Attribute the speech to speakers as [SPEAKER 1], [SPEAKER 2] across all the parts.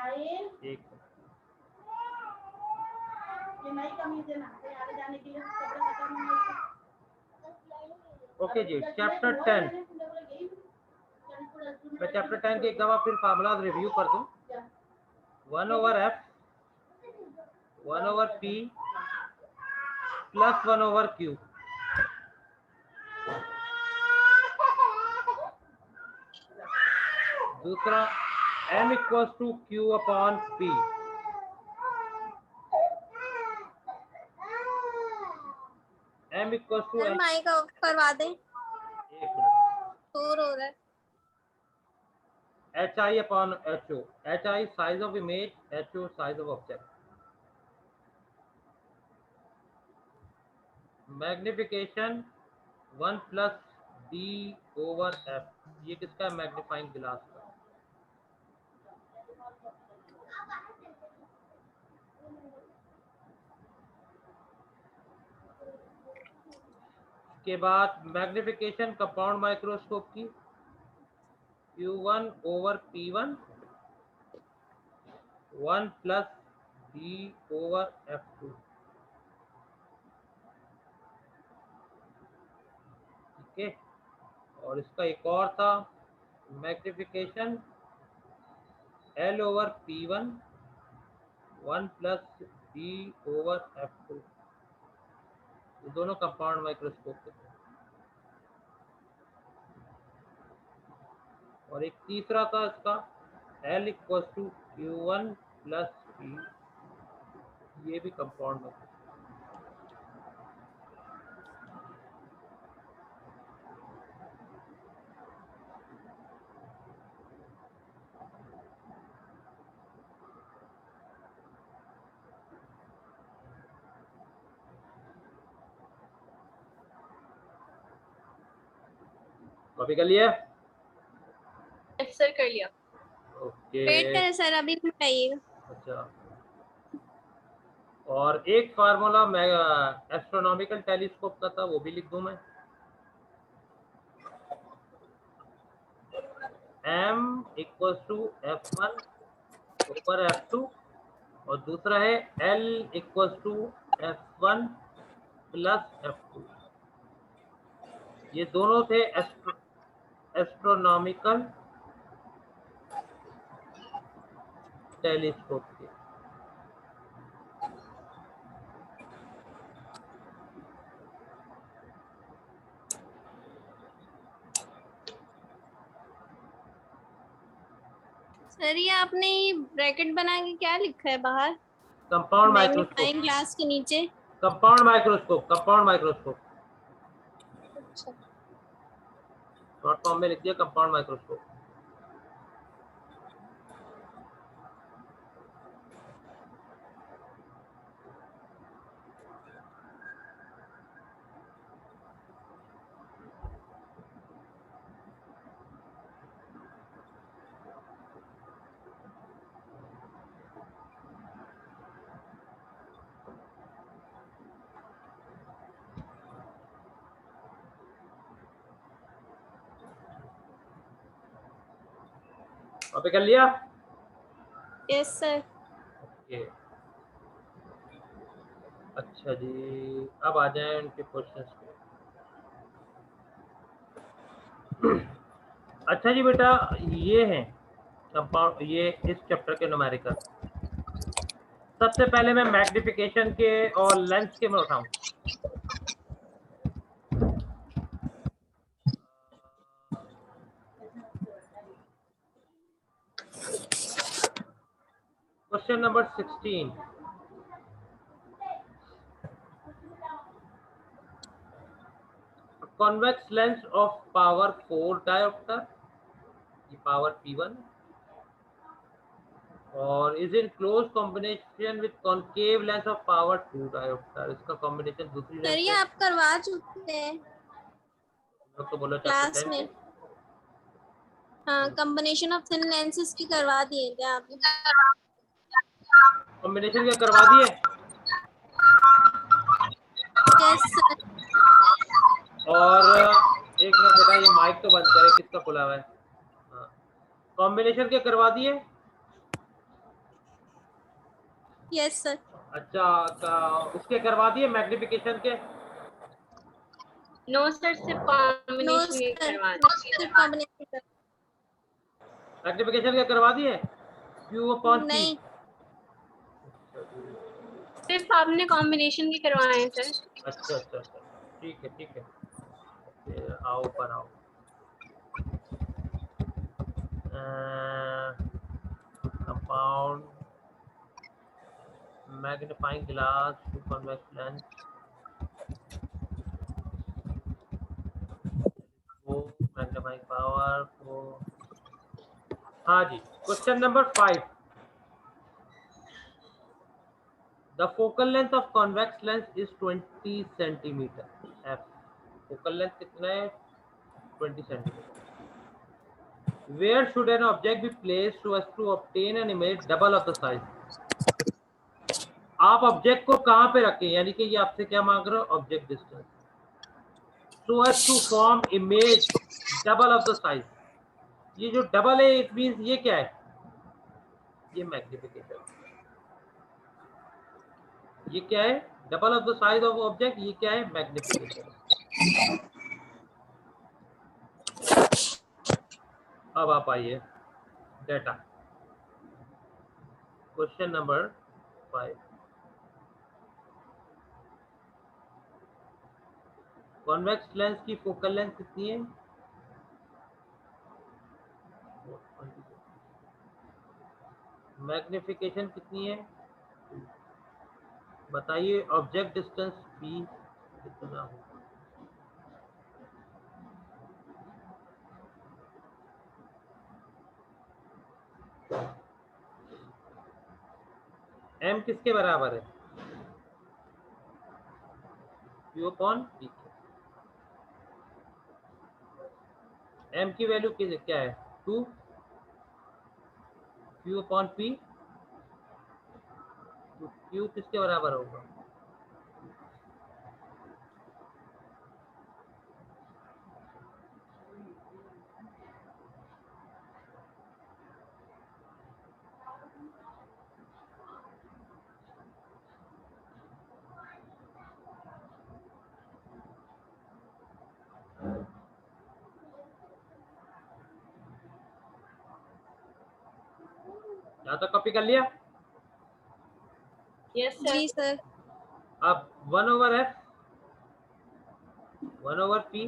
[SPEAKER 1] एक ओके जी। चैप्टर 10, मैं चैप्टर 10 के एक दफा फिर फार्मूला रिव्यू कर दूं। 1/f 1/p plus 1/q। दूसरा m equals to q upon p। m equals to
[SPEAKER 2] mike off करवा दें,
[SPEAKER 1] एक मिनट।
[SPEAKER 2] शोर हो रहा है।
[SPEAKER 1] hi upon ho। hi size of image, ho size of object। Magnification 1 plus d/f। ये किसका है? मैग्नीफाइंग ग्लास का। के बाद मैग्निफिकेशन कंपाउंड माइक्रोस्कोप की q1/p1 1 प्लस d/f2। ठीक है। और इसका एक और था मैग्निफिकेशन l/p1 1 प्लस d/f2। ये दोनों कंपाउंड माइक्रोस्कोप के थे। और एक तीसरा था इसका l equals to q1 plus p। ये भी कंपाउंड माइक्रोस्कोप। कॉपी कर लिया?
[SPEAKER 2] सर कर लिया।
[SPEAKER 1] ओके।
[SPEAKER 2] वेट करें सर, अभी बताइएगा।
[SPEAKER 1] अच्छा। और एक फार्मूला मैं एस्ट्रोनॉमिकल टेलीस्कोप का था, वो भी लिख दूं मैं। m इक्वल्स टू f1 ऊपर f2 और दूसरा है l equals to f1 plus f2। ये दोनों थे एस्ट्रोनॉमिकल टेलीस्कोप के।
[SPEAKER 2] सर ये आपने ब्रैकेट बना के क्या लिखा है बाहर?
[SPEAKER 1] Compound microscope.
[SPEAKER 2] मैग्नीफाइंग ग्लास के नीचे
[SPEAKER 1] कंपाउंड माइक्रोस्कोप, कंपाउंड माइक्रोस्कोप।
[SPEAKER 2] अच्छा।
[SPEAKER 1] शॉर्ट फॉर्म में लिख दिया कंपाउंड माइक्रोस्कोप। कॉपी कर लिया?
[SPEAKER 2] Yes sir.
[SPEAKER 1] ओके। अच्छा जी, अब आ जाए उनके क्वेश्चंस पे। अच्छा जी बेटा, ये है कंपाउंड, ये इस चैप्टर के न्यूमेरिकल। सबसे पहले मैं मैग्निफिकेशन के और लेंस के में उठाऊं। Question number 16। Convex lens of power 4 dioptre, ये पावर P1, और is in close combination with concave lens of power 2 dioptre. इसका कॉम्बिनेशन दूसरी
[SPEAKER 2] सर
[SPEAKER 1] लेंस
[SPEAKER 2] ये
[SPEAKER 1] से।
[SPEAKER 2] आप करवा चुके हैं
[SPEAKER 1] तो बोलो
[SPEAKER 2] क्लास
[SPEAKER 1] चैप्टर 10
[SPEAKER 2] में।
[SPEAKER 1] के।
[SPEAKER 2] हाँ, कॉम्बिनेशन ऑफ थिन लेंसेज की करवा दिए थे आपने।
[SPEAKER 1] कॉम्बिनेशन क्या करवा दिए?
[SPEAKER 2] Yes sir.
[SPEAKER 1] और एक मिनट बेटा, ये माइक तो बंद करे, किसका खुला हुआ है? कॉम्बिनेशन के करवा दिए?
[SPEAKER 2] Yes sir.
[SPEAKER 1] अच्छा, उसके करवा दिए मैग्निफिकेशन के?
[SPEAKER 3] नो सर, सिर्फ
[SPEAKER 2] नो
[SPEAKER 3] कॉम्बिनेशन के
[SPEAKER 2] सर,
[SPEAKER 3] करवाना।
[SPEAKER 2] सिर्फ कॉम्बिनेशन।
[SPEAKER 1] मैग्निफिकेशन के करवा दिए Q अपॉन P?
[SPEAKER 2] नहीं,
[SPEAKER 3] सिर्फ आपने कॉम्बिनेशन के करवाए हैं सर।
[SPEAKER 1] अच्छा अच्छा अच्छा, ठीक है ठीक है। फिर आओ ऊपर आओ। Compound magnifying glass two convex lens, वो मैग्नीफाइंग पावर को। हाँ जी, question number 5। The focal length of convex lens is 20 centimetre. F focal length कितना है? 20 centimetre. Where should an object be placed so as to obtain an image double of the size? आप object को कहां पे रखें, यानी कि ये आपसे क्या मांग रहे हो? Object distance. so as to form image double of the size। ये जो डबल है इट मींस ये क्या है? ये मैग्निफिकेशन। ये क्या है? Double of the size of object. ये क्या है? मैग्निफिकेशन। अब आप आइए data, question number 5। Convex lens की फोकल लेंथ कितनी है? मैग्निफिकेशन कितनी है? बताइए। ऑब्जेक्ट डिस्टेंस P कितना होगा? M किसके बराबर है? Q upon P। M की वैल्यू क्या है? 2। Q अपॉन P, तो Q किसके बराबर होगा? या तो कॉपी कर लिया?
[SPEAKER 3] Yes sir.
[SPEAKER 2] जी सर।
[SPEAKER 1] अब 1/f, 1/p,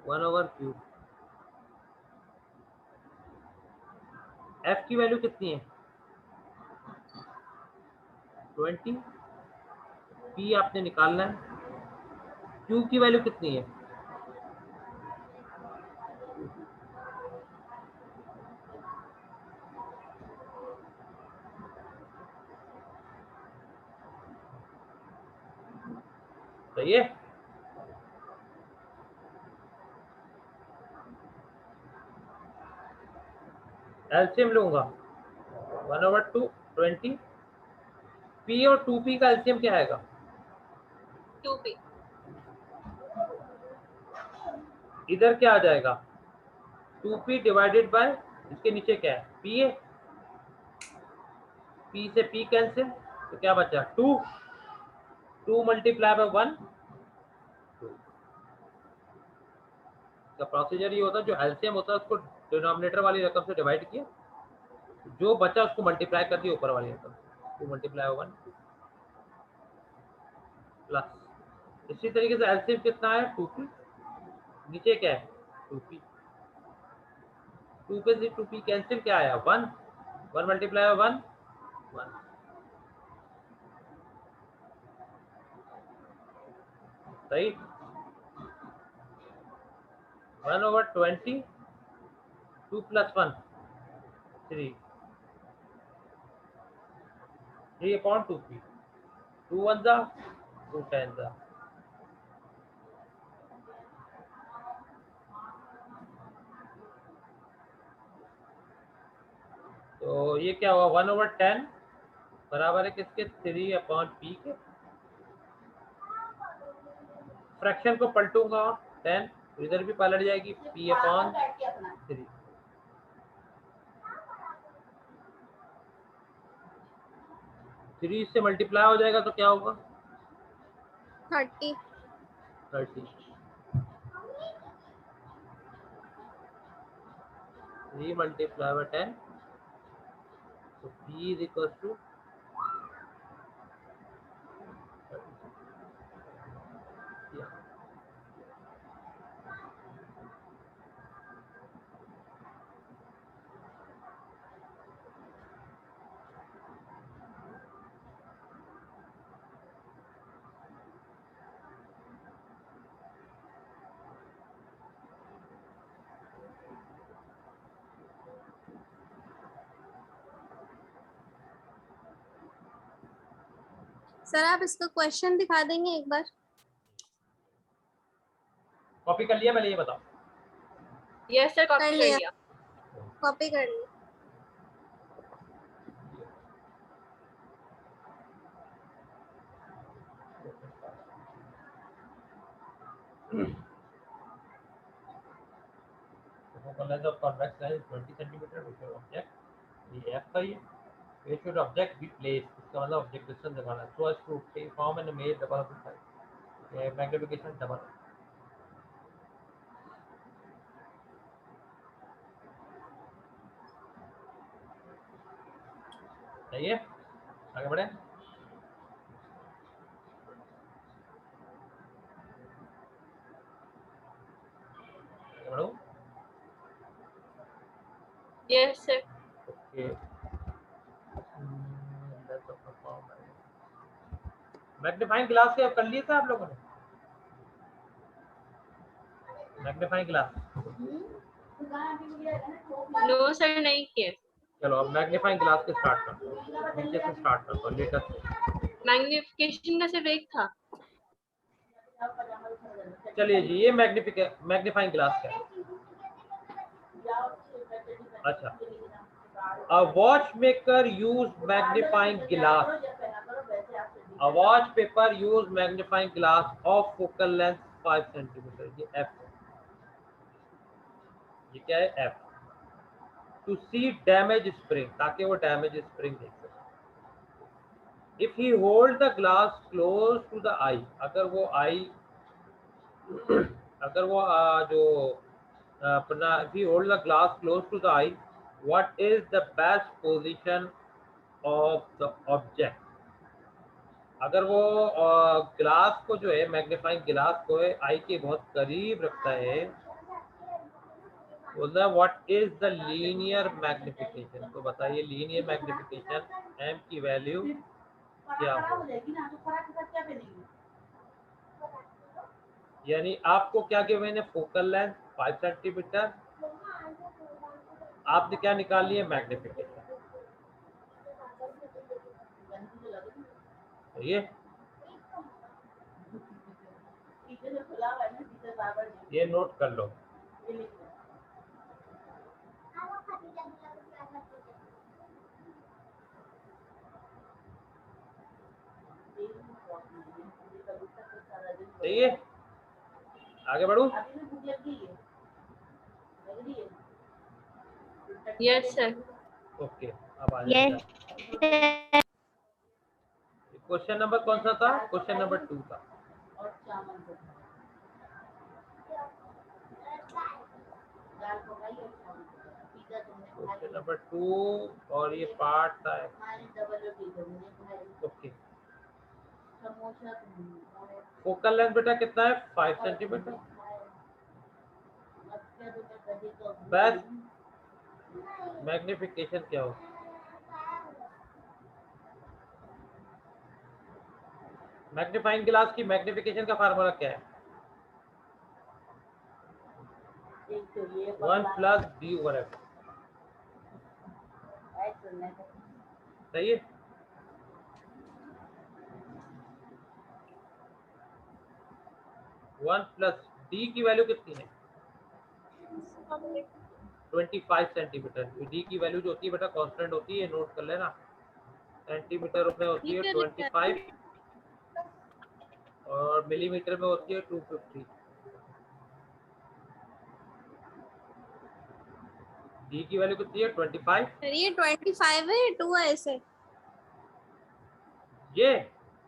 [SPEAKER 1] 1/q। f की वैल्यू कितनी है? 20। p आपने निकालना है। q की वैल्यू कितनी है? सही है। एलसीएम लूंगा 1/2 20। p और 2p का एलसीएम क्या आएगा?
[SPEAKER 3] 2p।
[SPEAKER 1] इधर क्या आ जाएगा? 2p डिवाइडेड बाय, इसके नीचे क्या है? p है। p से p कैंसिल, तो क्या बचा? 2। 2 मल्टीप्लाई बाय 1। का प्रोसीजर ये होता है, जो एलसीएम होता है उसको डिनोमिनेटर वाली रकम से डिवाइड किया, जो बचा उसको मल्टीप्लाई कर दिया ऊपर वाली रकम से। 2 मल्टीप्लाई 1 प्लस। इसी तरीके से एलसीएम कितना है? 2p। नीचे क्या है? 2p। 2 पे से 2p कैंसिल, क्या आया? 1। 1 मल्टीप्लाई 1 1। सही। 1/20, 2 प्लस 1 3, 3/2p। 2 1 जा, 2 10 जा। तो ये क्या हुआ? 1/10 बराबर है किसके? 3/p के। फ्रैक्शन को पलटूंगा 10, इधर भी पलट जाएगी p/3। 3 से मल्टीप्लाई हो जाएगा तो क्या होगा?
[SPEAKER 2] 30।
[SPEAKER 1] 30। 3 multiplied by 10. So P is equals to 30. Yeah.
[SPEAKER 2] Sir आप इसका क्वेश्चन दिखा देंगे एक बार?
[SPEAKER 1] कॉपी कर लिया? पहले ये बताओ।
[SPEAKER 3] यस सर, कॉपी
[SPEAKER 2] कर
[SPEAKER 3] कर
[SPEAKER 2] लिया।
[SPEAKER 3] लिया।
[SPEAKER 2] कॉपी कर ली।
[SPEAKER 1] focal length of convex lens is 20 centimeter which your object ये f का ही है। where should object be placed? इसका मतलब ऑब्जेक्ट डिस्टेंस दिखाना है। so as to obtain form and image double of the size। ये मैग्निफिकेशन डबल सही है। आगे बढ़े। आगे बढ़ो।
[SPEAKER 3] Yes sir.
[SPEAKER 1] Okay. Magnifying glass से कर लिए थे आप लोगों ने? मैग्नीफाइंग ग्लास
[SPEAKER 3] नो सर, नहीं किए।
[SPEAKER 1] चलो अब मैग्नीफाइंग ग्लास के स्टार्ट करते हैं। नीचे से स्टार्ट करते हैं लेटेस्ट से।
[SPEAKER 3] मैग्निफिकेशन का सिर्फ एक था।
[SPEAKER 1] चलिए जी, ये मैग्नीफाइंग ग्लास क्या है? अच्छा, a watchmaker use magnifying glass. A watchmaker use magnifying glass of focal length 5 centimeter. ये f है। ये क्या है? f। To see damage spring, ताकि वो डैमेज स्प्रिंग देख सके। If he hold the glass close to the eye, अगर वो eye अगर वो जो अपना if he hold the glass close to the eye, what is the best position of the object? अगर वो ग्लास को जो है मैग्नीफाइंग ग्लास को है आई के बहुत करीब रखता है, बोलता है what is the linear magnification. तो बताइए लीनियर मैग्निफिकेशन एम की वैल्यू क्या हो? यानी आपको क्या किया मैंने? फोकल लेंथ 5 सेंटीमीटर, आपने क्या निकाल लिया? मैग्निफिकेशन। ये नोट कर लो। सही है, आगे बढ़ू?
[SPEAKER 3] Yes sir.
[SPEAKER 1] ओके, अब आ जाए। क्वेश्चन नंबर कौन सा था? क्वेश्चन नंबर 2 था। क्वेश्चन नंबर 2 और ये पार्ट था। ओके, फोकल लेंथ बेटा कितना है? 5 सेंटीमीटर। बेस्ट मैग्निफिकेशन क्या हो? मैग्नीफाइंग ग्लास की मैग्निफिकेशन का फार्मूला क्या है? 1 प्लस डी ओवर एफ। सही है। वन प्लस डी की वैल्यू कितनी है? 25 सेंटीमीटर। डी की वैल्यू जो होती है बेटा कांस्टेंट होती है, नोट कर लेना। सेंटीमीटर में होती है 25 और मिलीमीटर में होती है 250। डी की वैल्यू कितनी है? 25।
[SPEAKER 2] सर ये 25 है, 2 है ऐसे।
[SPEAKER 1] ये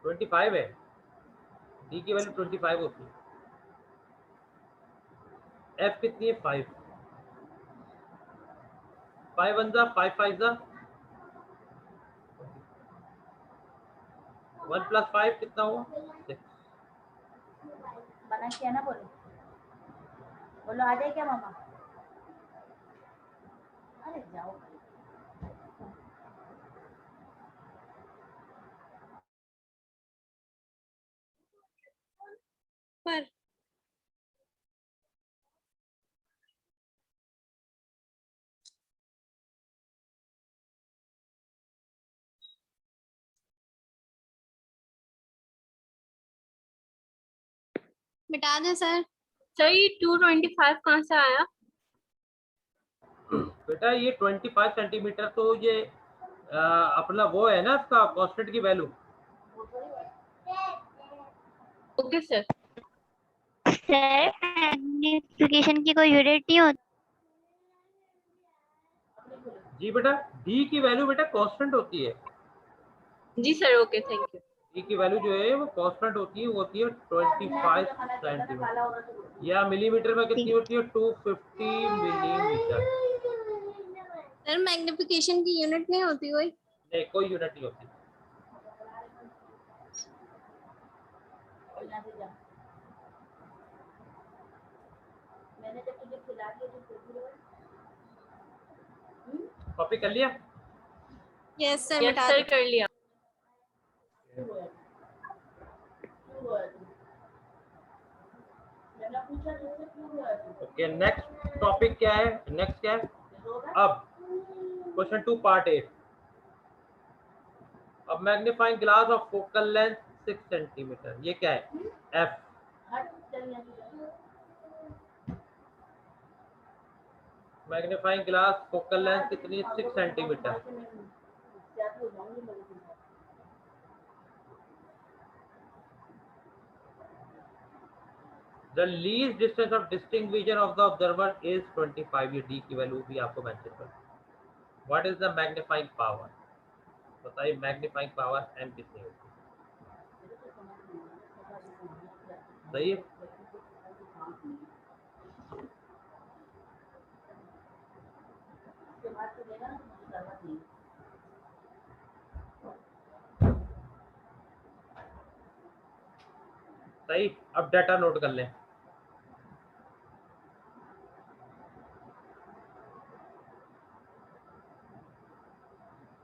[SPEAKER 1] 25 है, डी की वैल्यू 25 होती है। एफ कितनी है? 5। 5 वन जा 5 5 जा 1 + 5 कितना हुआ? 6।
[SPEAKER 4] मना किया ना, बोलो बोलो आ जाए क्या मामा? अरे जाओ।
[SPEAKER 2] पर मिटा दें सर?
[SPEAKER 3] सर ये 225 कहाँ से आया?
[SPEAKER 1] बेटा ये 25 सेंटीमीटर तो ये अपना वो है ना, इसका कांस्टेंट की value.
[SPEAKER 3] Okay sir.
[SPEAKER 5] Sir magnification की कोई यूनिट नहीं होती?
[SPEAKER 1] जी बेटा, डी की वैल्यू बेटा कांस्टेंट होती है।
[SPEAKER 3] जी sir, okay, thank you.
[SPEAKER 1] D की वैल्यू जो है वो कांस्टेंट होती है, वो होती है 25 सेंटीमीटर, या मिलीमीटर में कितनी होती है? 250 मिलीमीटर।
[SPEAKER 2] सर मैग्निफिकेशन की यूनिट नहीं होती कोई?
[SPEAKER 1] नहीं, कोई यूनिट नहीं होती।
[SPEAKER 4] मैंने जब तुझे खिला दिया तो फिर भी
[SPEAKER 1] कॉपी कर लिया?
[SPEAKER 2] यस सर,
[SPEAKER 3] यस
[SPEAKER 2] मिटा
[SPEAKER 3] सर,
[SPEAKER 2] दें।
[SPEAKER 3] कर लिया।
[SPEAKER 4] मैंने पूछा तुझसे क्यों हुआ है?
[SPEAKER 1] ओके, नेक्स्ट टॉपिक क्या है? नेक्स्ट क्या है? अब क्वेश्चन 2 पार्ट ए। अब magnifying glass of focal length 6 centimetre, ये क्या है? एफ।
[SPEAKER 4] हट चल यहाँ से।
[SPEAKER 1] मैग्नीफाइंग ग्लास फोकल लेंथ कितनी? 6 सेंटीमीटर।
[SPEAKER 4] ज्यादा हो जाऊंगी लोगों के साथ।
[SPEAKER 1] The least distance of distinct vision of the observer is 25। ये डी की वैल्यू भी आपको मेंशन कर। What is the magnifying power? बताइए मैग्नीफाइंग पावर एम कितनी होती है? सही है। सही। अब डाटा नोट कर लें।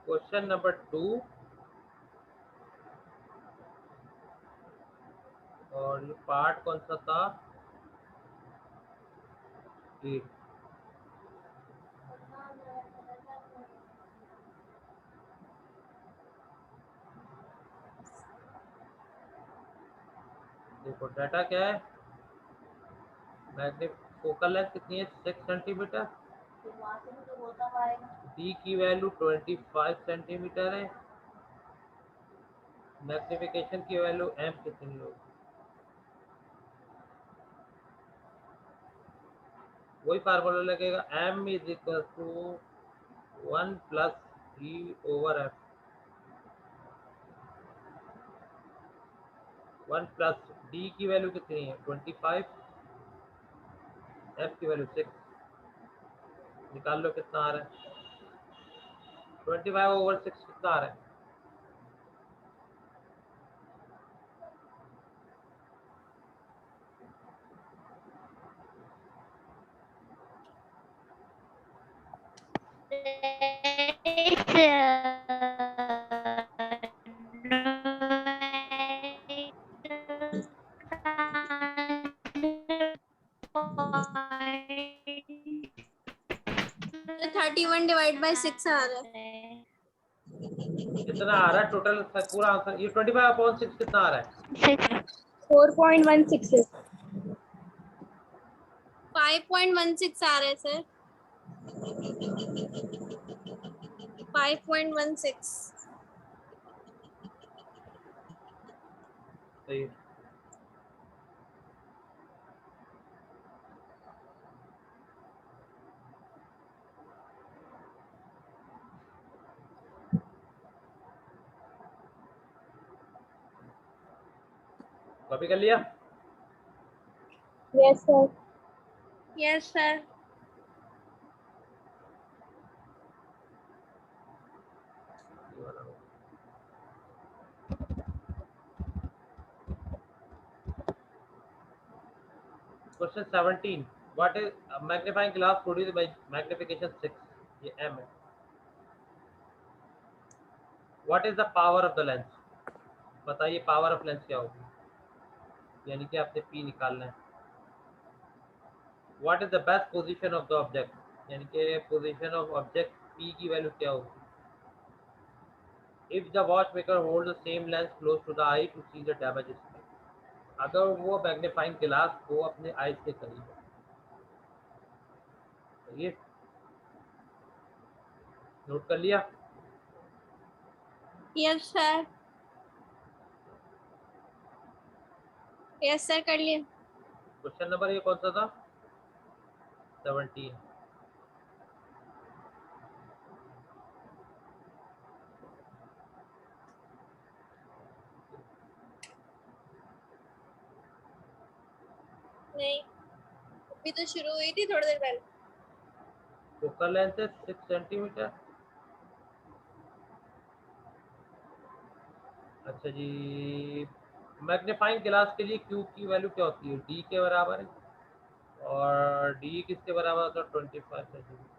[SPEAKER 1] क्वेश्चन नंबर 2 और ये पार्ट कौन सा था? 8। देखो डाटा क्या है? फोकल लेंथ कितनी है? 6 सेंटीमीटर। डी की वैल्यू 25 सेंटीमीटर है। मैग्निफिकेशन की वैल्यू एम कितनी होगी? वही फार्मूला लगेगा, m is equal to 1 + E/f। 1 plus D की वैल्यू कितनी है? 25। एफ की वैल्यू 6। निकाल लो कितना आ रहा है? 25/6 कितना आ रहा है?
[SPEAKER 2] सर 31 डिवाइड बाय 6 आ रहा है।
[SPEAKER 1] कितना आ रहा है टोटल पूरा आंसर? ये 25/6 कितना आ रहा है?
[SPEAKER 2] 4.16 5.16 आ रहा है सर। 5.16।
[SPEAKER 1] सही है। कॉपी कर लिया?
[SPEAKER 3] Yes sir.
[SPEAKER 2] Yes sir.
[SPEAKER 1] Question 17, what is magnifying glass produced by magnification 6? ये m है। What is the power of the lens? बताइए पावर ऑफ लेंस क्या होगी, यानी कि आपने p निकालना है। What is the best position of the object, यानी कि पोजीशन ऑफ ऑब्जेक्ट p की वैल्यू क्या होगी। If the watch maker hold the same lens close to the I to see the damage screen, अगर वो magnifying glass को अपने eyes के करीब है, ये नोट कर लिया?
[SPEAKER 2] Yes sir. यस सर, कर लिए।
[SPEAKER 1] क्वेश्चन नंबर ये कौन सा था? 17।
[SPEAKER 2] नहीं, अभी तो शुरू हुई थी थोड़ी देर पहले।
[SPEAKER 1] फोकल लेंथ है 6 सेंटीमीटर। अच्छा जी, मैग्नीफाइंग ग्लास के लिए क्यू की वैल्यू क्या होती है? डी के बराबर है, और डी किसके बराबर होता है? 25 सेंटीमीटर।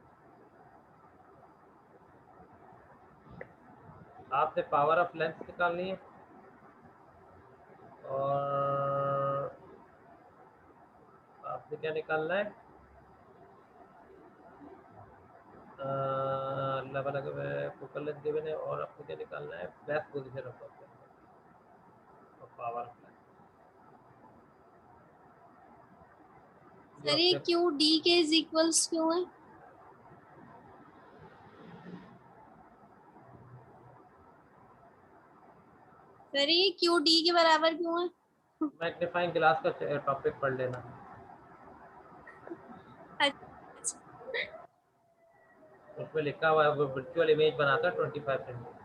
[SPEAKER 1] आपने पावर ऑफ लेंस निकालनी है, और आपने क्या निकालना है? अलग अलग फोकल लेंथ गिवन है, और आपको क्या निकालना है? बेस्ट पोजीशन ऑफ ऑब्जेक्ट और पावर ऑफ लेंस।
[SPEAKER 2] सर ये क्यू डी के इज इक्वल्स क्यों है? सर ये क्यू डी के बराबर क्यों है?
[SPEAKER 1] मैग्नीफाइंग ग्लास का टॉपिक पढ़ लेना,
[SPEAKER 2] अच्छा,
[SPEAKER 1] उसमें लिखा हुआ है वो वर्चुअल इमेज बनाता है 25 सेंटीमीटर।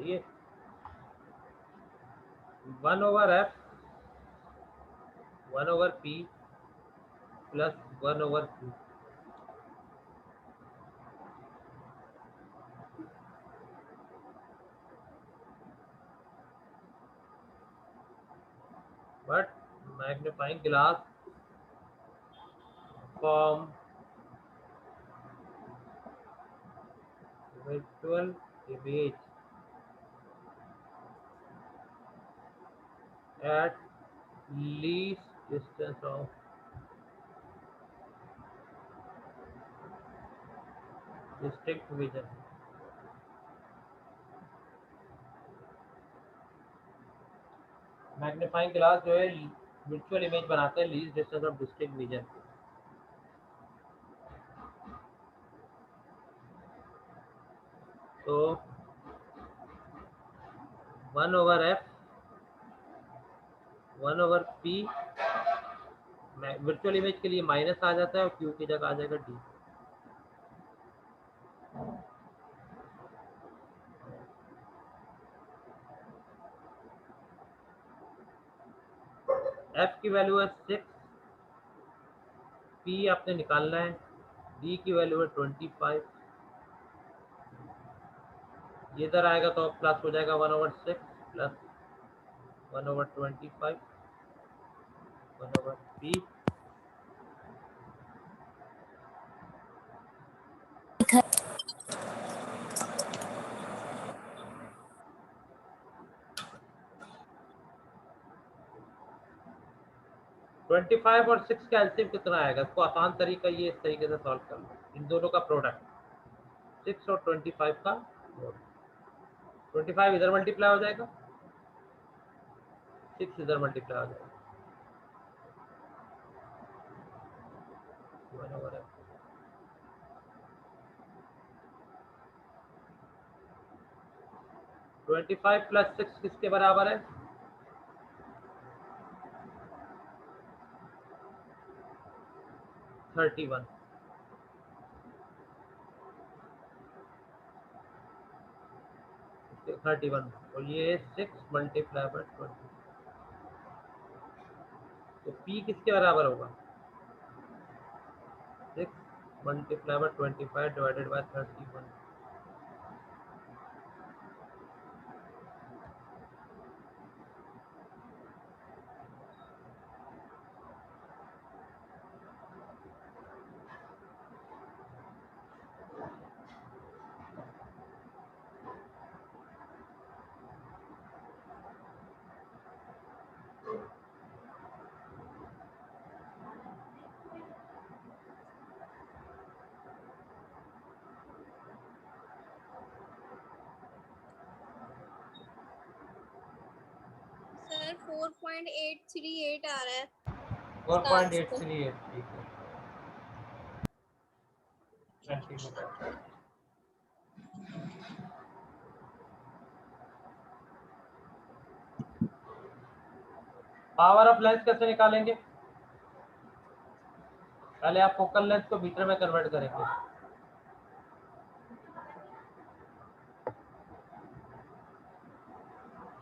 [SPEAKER 1] ये 1/f 1/p plus 1/q। But magnifying glass form virtual image at least distance of distinct vision। Magnifying glass जो है वर्चुअल इमेज बनाता है least distance of distinct vision. तो 1/f 1/p वर्चुअल इमेज के लिए माइनस आ जाता है, और क्यू की जगह आ जाएगा डी। एफ की वैल्यू है 6, पी आपने निकालना है, डी की वैल्यू है 25। ये इधर आएगा तो प्लस हो जाएगा 1/6 प्लस 1/25 1/p। 25 और 6 का एलसीएम कितना आएगा? इसको आसान तरीका ये इस तरीके से सॉल्व कर लो, इन दोनों का प्रोडक्ट 6 और 25 का 25 इधर मल्टीप्लाई हो जाएगा, 6 इधर मल्टीप्लाई हो जाएगा। 25 प्लस 6 किसके बराबर है? 31। 31 तो ये 6 मल्टीप्लाई बाय 20, तो P किसके बराबर होगा? 6 multiply by 25 divided by 31।
[SPEAKER 2] Sir 4.838 आ रहा है
[SPEAKER 1] 4.838, ठीक है, सेंटीमीटर। पावर ऑफ लेंस कैसे निकालेंगे? पहले आप फोकल लेंथ को मीटर में कन्वर्ट करेंगे।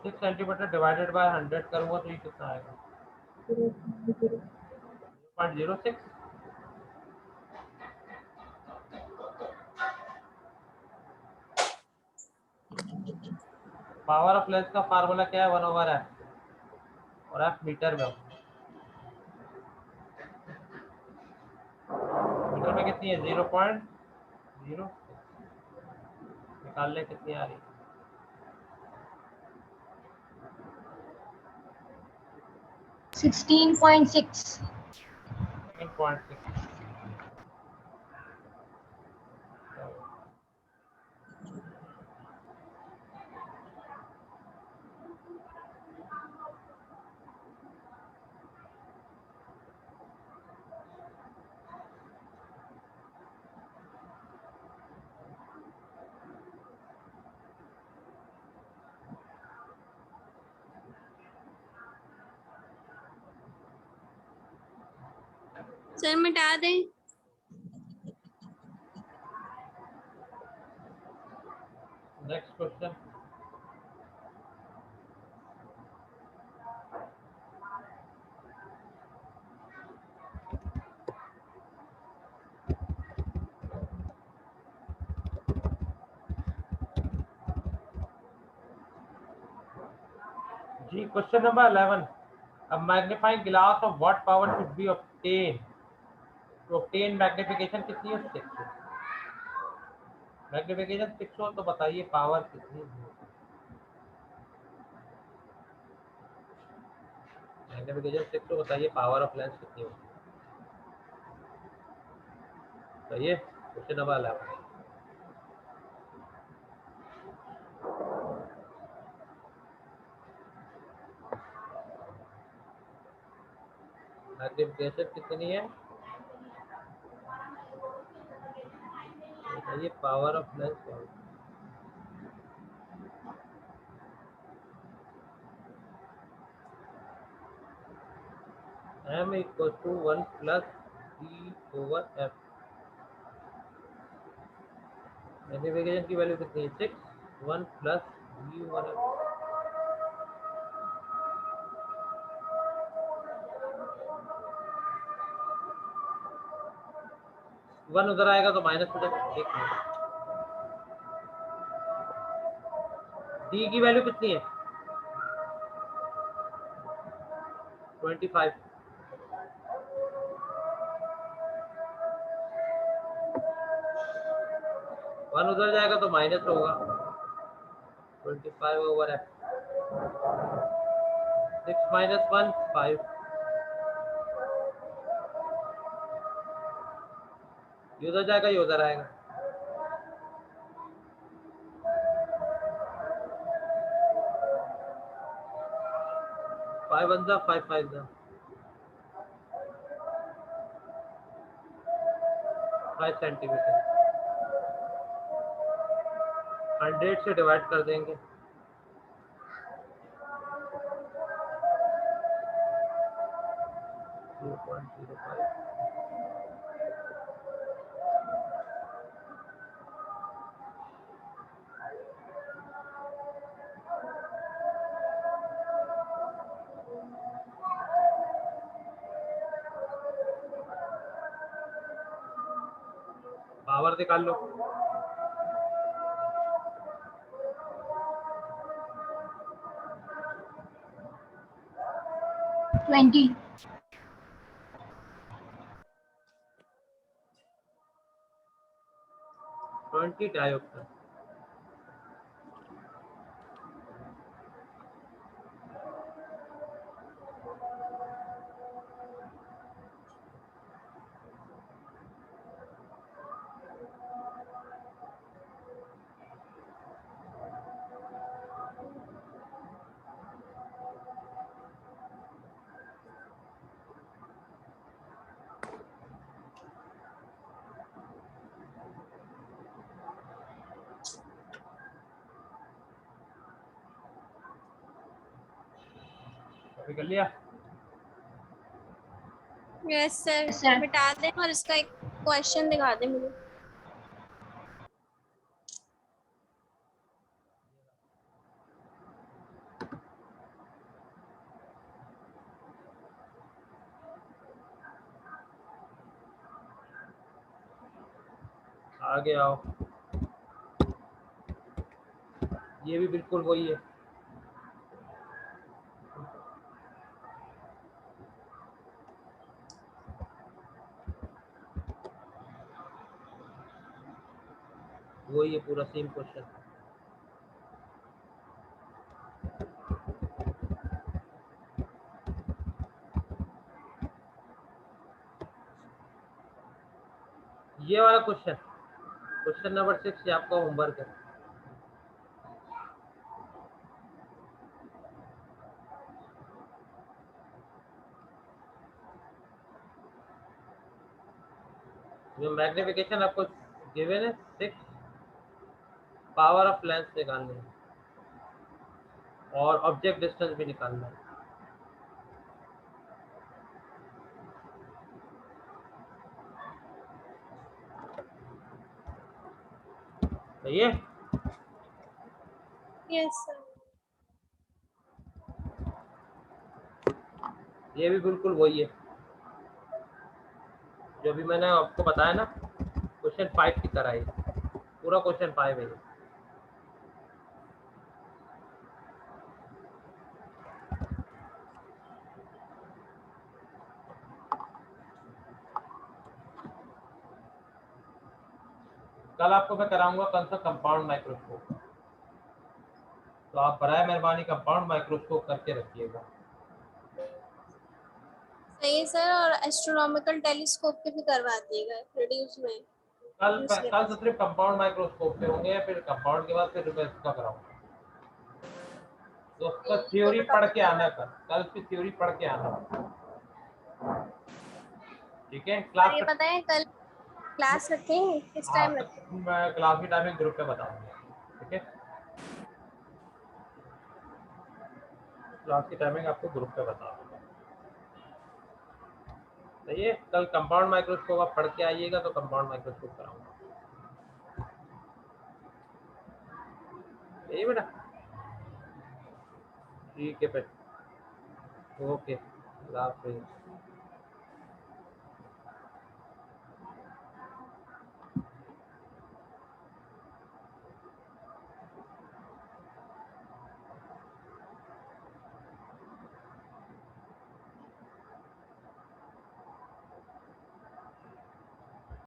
[SPEAKER 1] 6 सेंटीमीटर डिवाइडेड बाय 100 करूंगा तो ये कितना आएगा? 0.06। पावर ऑफ लेंस का फार्मूला क्या है? 1/f, और f मीटर में हो। मीटर में कितनी है? 0.06। निकाल ले कितनी आ रही है?
[SPEAKER 4] 16.6।
[SPEAKER 1] 16.6।
[SPEAKER 2] सर मिटा दें
[SPEAKER 1] नेक्स्ट क्वेश्चन। जी, question number 11। A magnifying glass of what power should be obtained? तो obtain मैग्निफिकेशन कितनी है? 6। मैग्निफिकेशन 6 हो तो बताइए पावर कितनी है? मैग्निफिकेशन 6 हो, बताइए पावर ऑफ लेंस कितनी होगी? बताइए, क्वेश्चन नंबर 11। मैग्निफिकेशन कितनी है? बताइए पावर ऑफ लेंस क्या होगी? m equal to 1 plus e over f। Magnification की वैल्यू कितनी है? 6। 1 प्लस e ओवर f। 1 उधर आएगा तो माइनस हो जाएगा। एक मिनट, d की वैल्यू कितनी है? 25। 1 उधर जाएगा तो माइनस होगा। 25 ओवर f। 6 माइनस 1 5। ये उधर जाएगा, ये उधर आएगा। 5 1 जा 5 5 जा 5 सेंटीमीटर। 100 से डिवाइड कर देंगे। 0.05। पावर निकाल लो।
[SPEAKER 4] 20।
[SPEAKER 1] 20 डायोक्टान। कर लिया?
[SPEAKER 2] Yes sir,
[SPEAKER 4] sir.
[SPEAKER 2] मिटा दें और इसका एक क्वेश्चन दिखा दें मुझे।
[SPEAKER 1] आगे आओ। ये भी बिल्कुल वही है। वही है पूरा सेम क्वेश्चन। ये वाला क्वेश्चन नंबर 6 ये आपका होमवर्क है। जो मैग्निफिकेशन आपको गिवन है 6, पावर ऑफ लेंस निकालनी है और ऑब्जेक्ट डिस्टेंस भी निकालना है। सही है?
[SPEAKER 2] Yes sir.
[SPEAKER 1] ये भी बिल्कुल वही है जो भी मैंने आपको बताया ना, क्वेश्चन 5 की तरह है। पूरा क्वेश्चन 5 है ये। कल आपको मैं कराऊंगा कौन सा कंपाउंड माइक्रोस्कोप, तो आप बराए मेहरबानी कंपाउंड माइक्रोस्कोप करके रखिएगा।
[SPEAKER 2] सही है सर, और एस्ट्रोनॉमिकल टेलीस्कोप के भी करवा दिएगा प्रोड्यूस में।
[SPEAKER 1] कल तो सिर्फ कंपाउंड माइक्रोस्कोप पे होंगे, फिर कंपाउंड के बाद फिर मैं इसका कराऊंगा। तो उसका थ्योरी पढ़ के आना, कल की थ्योरी पढ़ के आना, ठीक है?
[SPEAKER 2] और ये बताएं कल क्लास रखेंगे, किस टाइम रखें?
[SPEAKER 1] मैं क्लास की टाइमिंग ग्रुप पे बताऊंगा, ठीक है? क्लास की टाइमिंग आपको ग्रुप पे बता दूंगा। सही है? कल कंपाउंड माइक्रोस्कोप आप पढ़ के आइएगा तो कंपाउंड माइक्रोस्कोप कराऊंगा। यही बेटा, ठीक है फिर, ओके, अल्लाह हाफिज़।